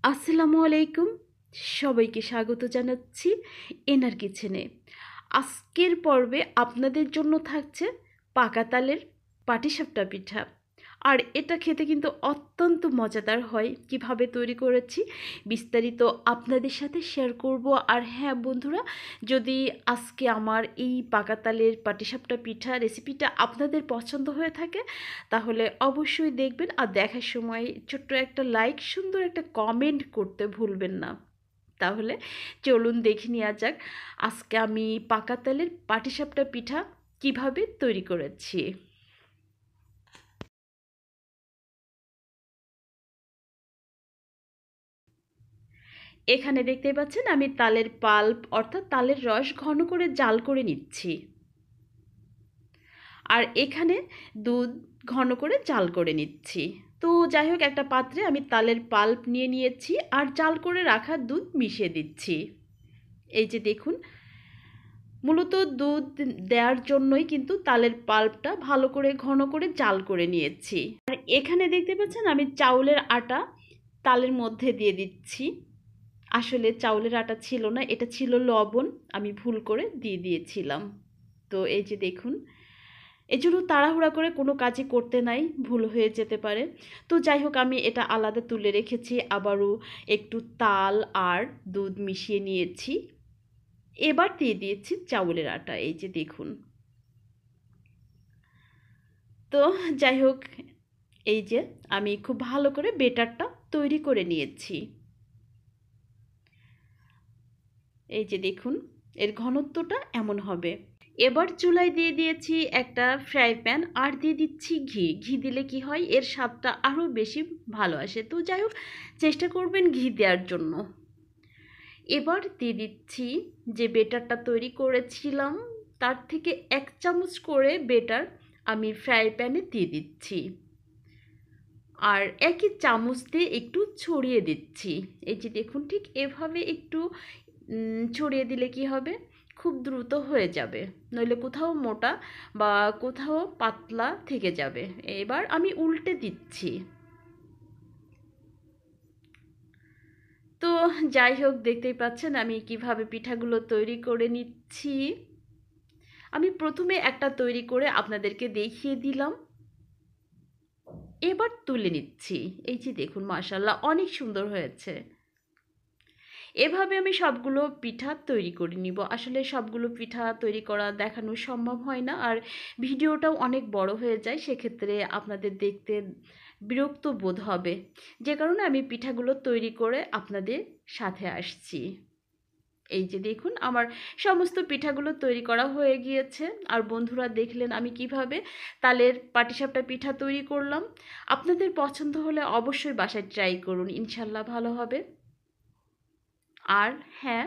আসসালামু আলাইকুম, সবাইকে স্বাগত জানাচ্ছি এনার কিচেনে। আজকের পর্বে আপনাদের জন্য থাকছে পাকা তালের পাটিসাপটা পিঠা। আর এটা খেতে কিন্তু অত্যন্ত মজাদার হয়। কিভাবে তৈরি করেছি বিস্তারিত আপনাদের সাথে শেয়ার করব। আর হ্যাঁ বন্ধুরা, যদি আজকে আমার এই পাকা তালের পাটিসাপটা পিঠা রেসিপিটা আপনাদের পছন্দ হয়ে থাকে তাহলে অবশ্যই দেখবেন। আর দেখার সময় ছোট্ট একটা লাইক, সুন্দর একটা কমেন্ট করতে ভুলবেন না। তাহলে চলুন দেখে নেওয়া যাক আজকে আমি পাকা তালের পাটিসাপটা পিঠা কিভাবে তৈরি করেছি। এখানে দেখতে পাচ্ছেন আমি তালের পাল্প অর্থাৎ তালের রস ঘন করে জাল করে নিচ্ছি। আর এখানে দুধ ঘন করে জাল করে নিচ্ছি। তো যাই হোক, একটা পাত্রে আমি তালের পাল্প নিয়ে নিয়েছি আর জাল করে রাখা দুধ মিশিয়ে দিচ্ছি। এই যে দেখুন, মূলত দুধ দেওয়ার জন্যই কিন্তু তালের পাল্পটা ভালো করে ঘন করে জাল করে নিয়েছি। আর এখানে দেখতে পাচ্ছেন আমি চাউলের আটা তালের মধ্যে দিয়ে দিচ্ছি। আসলে চাউলের আটা ছিল না, এটা ছিল লবণ, আমি ভুল করে দিয়ে দিয়েছিলাম। তো এই যে দেখুন, এজন্য তাড়াহুড়া করে কোনো কাজই করতে নাই, ভুল হয়ে যেতে পারে। তো যাই হোক, আমি এটা আলাদা তুলে রেখেছি। আবারও একটু তাল আর দুধ মিশিয়ে নিয়েছি। এবার দিয়ে দিয়েছি চাউলের আটা, এই যে দেখুন। তো যাই হোক, এই যে আমি খুব ভালো করে বেটারটা তৈরি করে নিয়েছি। এই যে দেখুন, এর ঘনত্বটা এমন হবে। এবার চুলায় দিয়ে দিয়েছি একটা ফ্রাই প্যান আর দিয়ে দিচ্ছি ঘি। ঘি দিলে কি হয়, এর স্বাদটা আরও বেশি ভালো আসে। তো যাই হোক, চেষ্টা করবেন ঘি দেওয়ার জন্য। এবার দিয়ে দিচ্ছি যে বেটারটা তৈরি করেছিলাম তার থেকে 1 চামচ করে বেটার আমি ফ্রাই প্যানে দিয়ে দিচ্ছি। আর একই চামচ দিয়ে একটু ছড়িয়ে দিচ্ছি। এই যে দেখুন, ঠিক এভাবে একটু ছড়িয়ে দিলে কি হবে, খুব দ্রুত হয়ে যাবে, নইলে কোথাও মোটা বা কোথাও পাতলা থেকে যাবে। এবার আমি উল্টে দিচ্ছি। তো যাই হোক, দেখতেই পাচ্ছেন আমি কিভাবে পিঠাগুলো তৈরি করে নিচ্ছি। আমি প্রথমে একটা তৈরি করে আপনাদেরকে দেখিয়ে দিলাম, এবার তুলে নিচ্ছি। এই যে দেখুন, মাশাআল্লাহ অনেক সুন্দর হয়েছে। এভাবে আমি সবগুলো পিঠা তৈরি করে নিব। আসলে সবগুলো পিঠা তৈরি করা দেখানো সম্ভব হয় না, আর ভিডিওটাও অনেক বড় হয়ে যায়, সেক্ষেত্রে আপনাদের দেখতে বিরক্ত বোধ হবে। যে কারণে আমি পিঠাগুলো তৈরি করে আপনাদের সাথে আসছি। এই যে দেখুন, আমার সমস্ত পিঠাগুলো তৈরি করা হয়ে গিয়েছে। আর বন্ধুরা দেখলেন আমি কিভাবে তালের পাটিসাপটা পিঠা তৈরি করলাম। আপনাদের পছন্দ হলে অবশ্যই বাসায় ট্রাই করুন, ইনশাল্লাহ ভালো হবে। আর হ্যাঁ,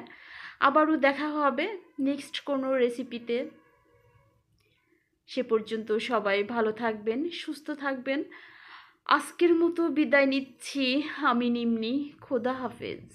আবারও দেখা হবে নেক্সট কোনো রেসিপিতে। সে পর্যন্ত সবাই ভালো থাকবেন, সুস্থ থাকবেন। আজকের মতো বিদায় নিচ্ছি আমি নিম্নি। খোদা হাফেজ।